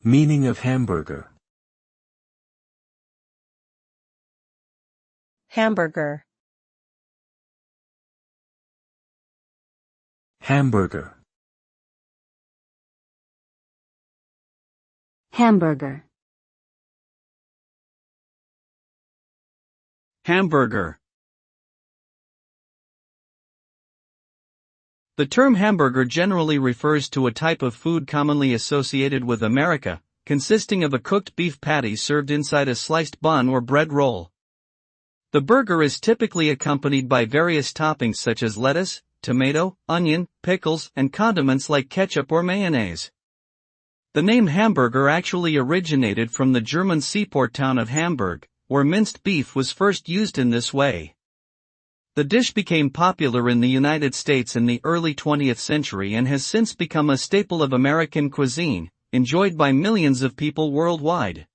Meaning of hamburger. Hamburger. Hamburger. Hamburger. Hamburger. The term hamburger generally refers to a type of food commonly associated with America, consisting of a cooked beef patty served inside a sliced bun or bread roll. The burger is typically accompanied by various toppings such as lettuce, tomato, onion, pickles, and condiments like ketchup or mayonnaise. The name hamburger actually originated from the German seaport town of Hamburg, where minced beef was first used in this way. The dish became popular in the United States in the early 20th century and has since become a staple of American cuisine, enjoyed by millions of people worldwide.